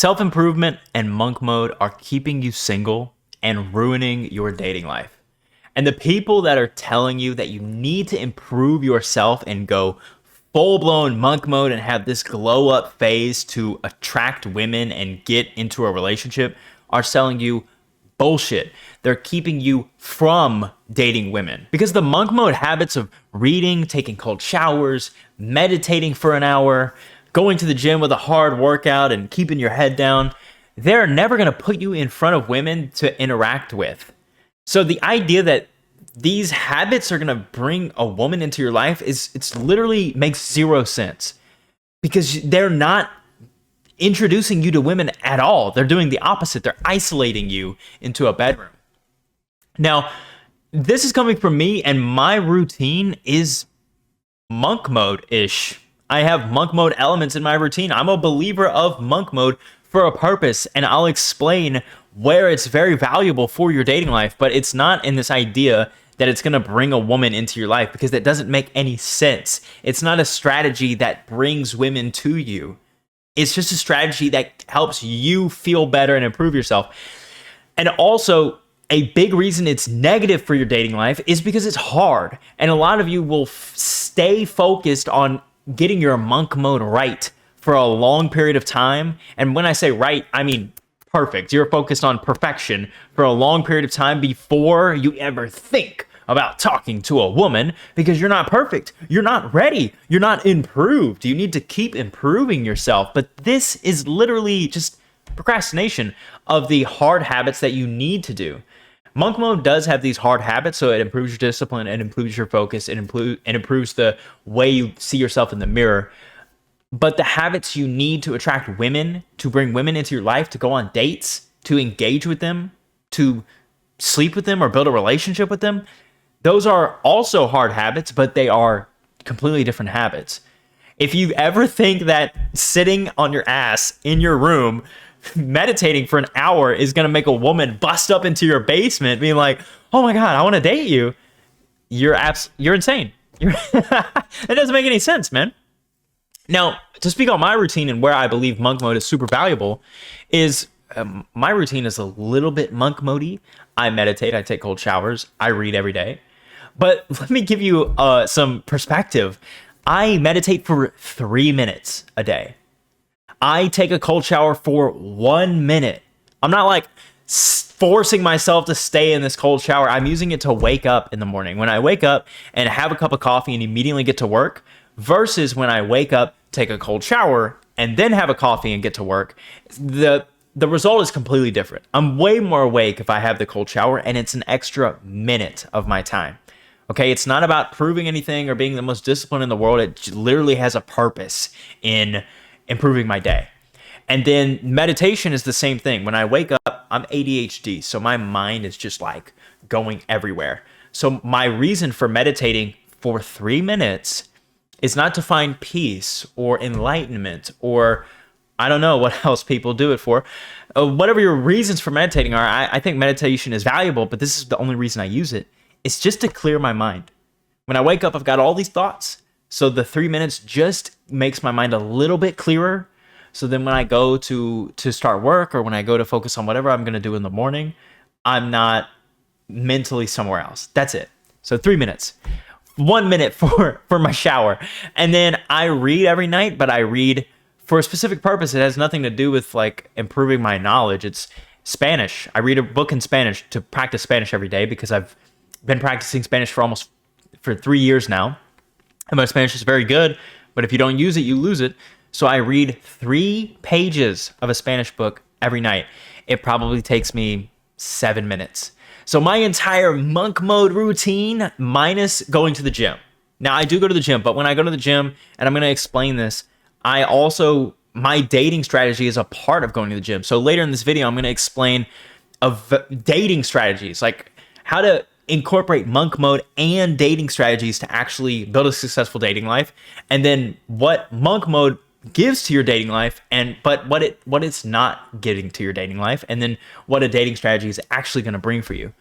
Self-improvement and monk mode are keeping you single and ruining your dating life. And the people that are telling you that you need to improve yourself and go full-blown monk mode and have this glow up phase to attract women and get into a relationship are selling you bullshit. They're keeping you from dating women because the monk mode habits of reading, taking cold showers, meditating for an hour, going to the gym with a hard workout and keeping your head down, they're never going to put you in front of women to interact with. So the idea that these habits are going to bring a woman into your life it's literally makes zero sense because they're not introducing you to women at all. They're doing the opposite. They're isolating you into a bedroom. Now, this is coming from me, and my routine is monk mode-ish. I have monk mode elements in my routine. I'm a believer of monk mode for a purpose, and I'll explain where it's very valuable for your dating life, but it's not in this idea that it's going to bring a woman into your life because that doesn't make any sense. It's not a strategy that brings women to you. It's just a strategy that helps you feel better and improve yourself. And also, a big reason it's negative for your dating life is because it's hard. And a lot of you will stay focused on getting your monk mode right for a long period of time. And when I say right, I mean perfect. You're focused on perfection for a long period of time before you ever think about talking to a woman because you're not perfect. You're not ready. You're not improved. You need to keep improving yourself. But this is literally just procrastination of the hard habits that you need to do. Monk mode does have these hard habits, so it improves your discipline, it improves your focus, it improves the way you see yourself in the mirror. But the habits you need to attract women, to bring women into your life, to go on dates, to engage with them, to sleep with them or build a relationship with them, those are also hard habits, but they are completely different habits. If you ever think that sitting on your ass in your room meditating for an hour is going to make a woman bust up into your basement being like, oh my God, I want to date you, you're insane. That doesn't make any sense, man. Now, to speak on my routine and where I believe monk mode is super valuable is my routine is a little bit monk mode-y. I meditate, I take cold showers, I read every day. But let me give you some perspective. I meditate for 3 minutes a day. I take a cold shower for 1 minute. I'm not like forcing myself to stay in this cold shower. I'm using it to wake up in the morning. When I wake up and have a cup of coffee and immediately get to work versus when I wake up, take a cold shower, and then have a coffee and get to work, the result is completely different. I'm way more awake if I have the cold shower, and it's an extra minute of my time. Okay, it's not about proving anything or being the most disciplined in the world. It literally has a purpose in improving my day. And then meditation is the same thing. When I wake up, I'm ADHD, so my mind is just like going everywhere. So my reason for meditating for 3 minutes is not to find peace or enlightenment or I don't know what else people do it for. Whatever your reasons for meditating are, I think meditation is valuable, but this is the only reason I use it. It's just to clear my mind. When I wake up, I've got all these thoughts. So the 3 minutes just makes my mind a little bit clearer. So then when I go to start work or when I go to focus on whatever I'm going to do in the morning, I'm not mentally somewhere else. That's it. So 3 minutes. 1 minute for my shower. And then I read every night, but I read for a specific purpose. It has nothing to do with like improving my knowledge. It's Spanish. I read a book in Spanish to practice Spanish every day because I've been practicing Spanish for 3 years now. And my Spanish is very good, but if you don't use it, you lose it. So I read 3 pages of a Spanish book every night. It probably takes me 7 minutes. So my entire monk mode routine minus going to the gym. Now I do go to the gym, but when I go to the gym, and I'm going to explain this, my dating strategy is a part of going to the gym. So later in this video, I'm going to explain dating strategies, like how to incorporate monk mode and dating strategies to actually build a successful dating life, and then what monk mode gives to your dating life, but what it's not getting to your dating life, and then what a dating strategy is actually going to bring for you.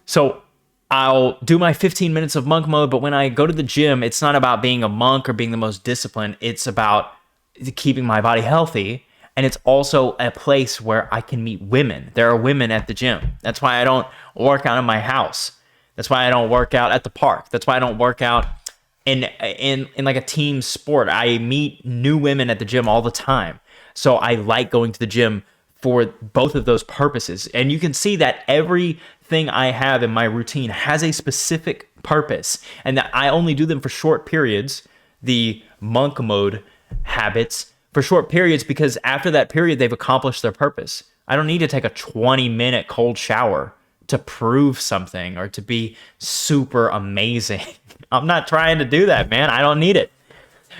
So I'll do my 15 minutes of monk mode, but when I go to the gym, it's not about being a monk or being the most disciplined. It's about keeping my body healthy And it's also a place where I can meet women. There are women at the gym. That's why I don't work out in my house. That's why I don't work out at the park. That's why I don't work out in like a team sport. I meet new women at the gym all the time. So I like going to the gym for both of those purposes. And you can see that everything I have in my routine has a specific purpose, and that I only do them for short periods, the monk mode habits, for short periods, because after that period, they've accomplished their purpose. I don't need to take a 20-minute cold shower to prove something or to be super amazing. I'm not trying to do that, man. I don't need it.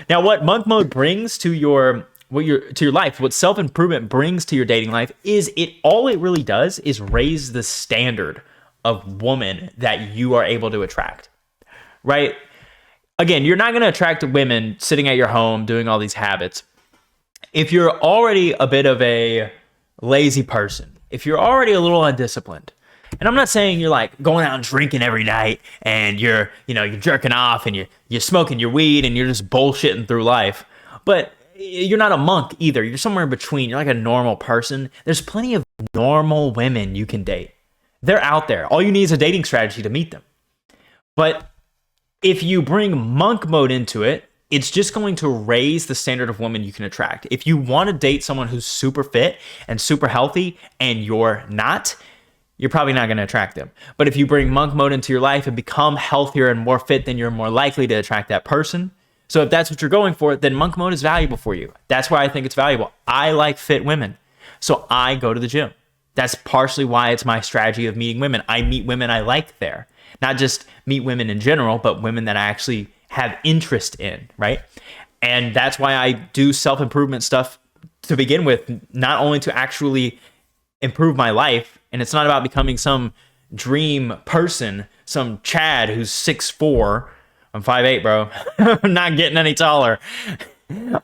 Now, what monk mode brings to your life, what self-improvement brings to your dating life, is all it really does is raise the standard of woman that you are able to attract, right? Again, you're not going to attract women sitting at your home doing all these habits. If you're already a bit of a lazy person, if you're already a little undisciplined, and I'm not saying you're like going out and drinking every night and you're jerking off and you're smoking your weed and you're just bullshitting through life, but you're not a monk either. You're somewhere in between. You're like a normal person. There's plenty of normal women you can date. They're out there. All you need is a dating strategy to meet them. But if you bring monk mode into it, it's just going to raise the standard of women you can attract. If you want to date someone who's super fit and super healthy and you're not, you're probably not going to attract them. But if you bring monk mode into your life and become healthier and more fit, then you're more likely to attract that person. So if that's what you're going for, then monk mode is valuable for you. That's why I think it's valuable. I like fit women, so I go to the gym. That's partially why it's my strategy of meeting women. I meet women I like there. Not just meet women in general, but women that I actually have interest in, right? And that's why I do self-improvement stuff to begin with, not only to actually improve my life, and it's not about becoming some dream person, some Chad who's 6'4", I'm 5'8", bro. I'm not getting any taller.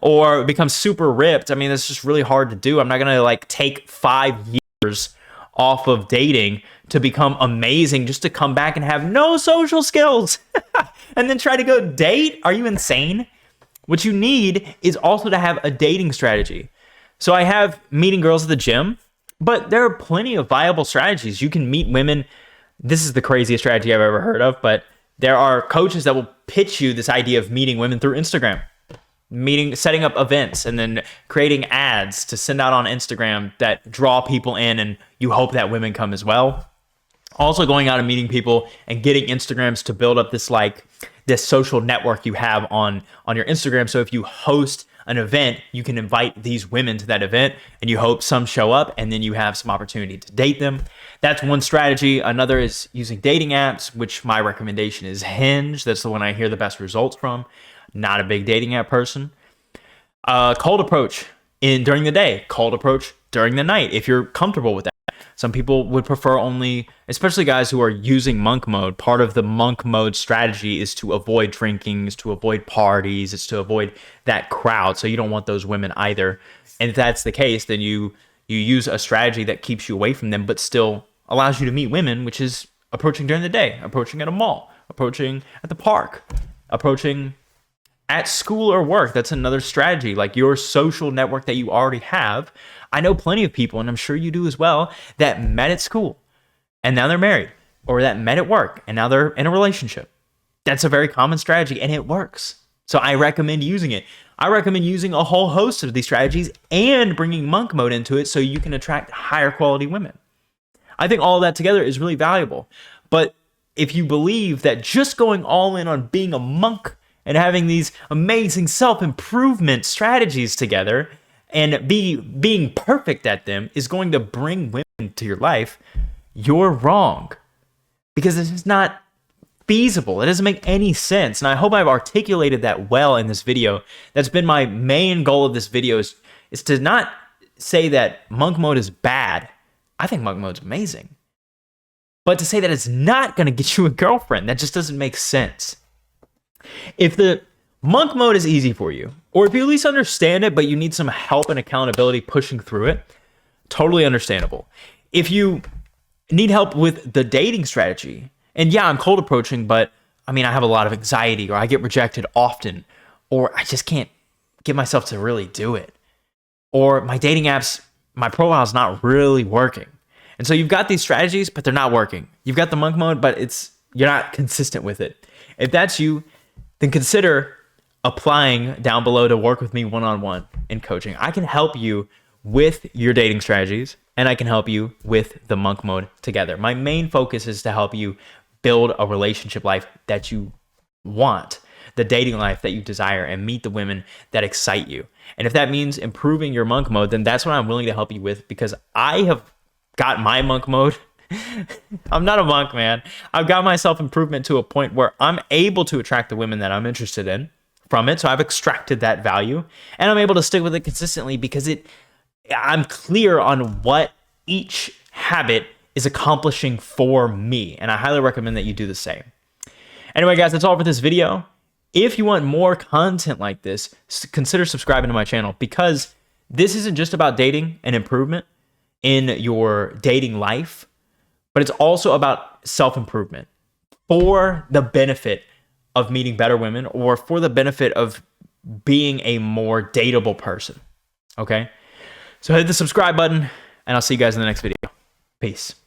Or become super ripped. I mean, it's just really hard to do. I'm not going to like take 5 years off of dating to become amazing just to come back and have no social skills and then try to go date. Are you insane? What you need is also to have a dating strategy. So I have meeting girls at the gym, but there are plenty of viable strategies. You can meet women. This is the craziest strategy I've ever heard of, but there are coaches that will pitch you this idea of meeting women through Instagram, setting up events and then creating ads to send out on Instagram that draw people in, and you hope that women come as well. Also going out and meeting people and getting Instagrams to build up this social network you have on your Instagram. So if you host an event, you can invite these women to that event and you hope some show up, and then you have some opportunity to date them. That's one strategy. Another is using dating apps, which my recommendation is Hinge. That's the one I hear the best results from. Not a big dating app person. Cold approach during the day, cold approach during the night, if you're comfortable with that. Some people would prefer only, especially guys who are using monk mode. Part of the monk mode strategy is to avoid drinking, is to avoid parties, it's to avoid that crowd. So you don't want those women either. And if that's the case, then you use a strategy that keeps you away from them, but still allows you to meet women, which is approaching during the day, approaching at a mall, approaching at the park, approaching at school or work. That's another strategy. Like your social network that you already have. I know plenty of people, and I'm sure you do as well, that met at school and now they're married, or that met at work and now they're in a relationship. That's a very common strategy and it works. So I recommend using it. I recommend using a whole host of these strategies and bringing monk mode into it so you can attract higher quality women. I think all of that together is really valuable. But if you believe that just going all in on being a monk and having these amazing self-improvement strategies together and being perfect at them is going to bring women to your life, you're wrong. Because this is not feasible. It doesn't make any sense. And I hope I've articulated that well in this video. That's been my main goal of this video is to not say that monk mode is bad. I think monk mode's amazing. But to say that it's not going to get you a girlfriend, that just doesn't make sense. If the monk mode is easy for you, or if you at least understand it, but you need some help and accountability pushing through it, totally understandable. If you need help with the dating strategy, and yeah, I'm cold approaching, but I mean, I have a lot of anxiety, or I get rejected often, or I just can't get myself to really do it. or my dating apps, my profile is not really working. And so you've got these strategies, but they're not working. You've got the monk mode, but you're not consistent with it. If that's you, then consider applying down below to work with me one-on-one in coaching. I can help you with your dating strategies, and I can help you with the monk mode together. My main focus is to help you build a relationship life that you want, the dating life that you desire, and meet the women that excite you. And if that means improving your monk mode, then that's what I'm willing to help you with, because I have got my monk mode. I'm not a monk, man. I've got my self-improvement to a point where I'm able to attract the women that I'm interested in from it. So I've extracted that value, and I'm able to stick with it consistently because I'm clear on what each habit is accomplishing for me. And I highly recommend that you do the same. Anyway, guys, that's all for this video. If you want more content like this, consider subscribing to my channel, because this isn't just about dating and improvement in your dating life, but it's also about self-improvement for the benefit of meeting better women, or for the benefit of being a more dateable person. Okay? So hit the subscribe button, and I'll see you guys in the next video. Peace.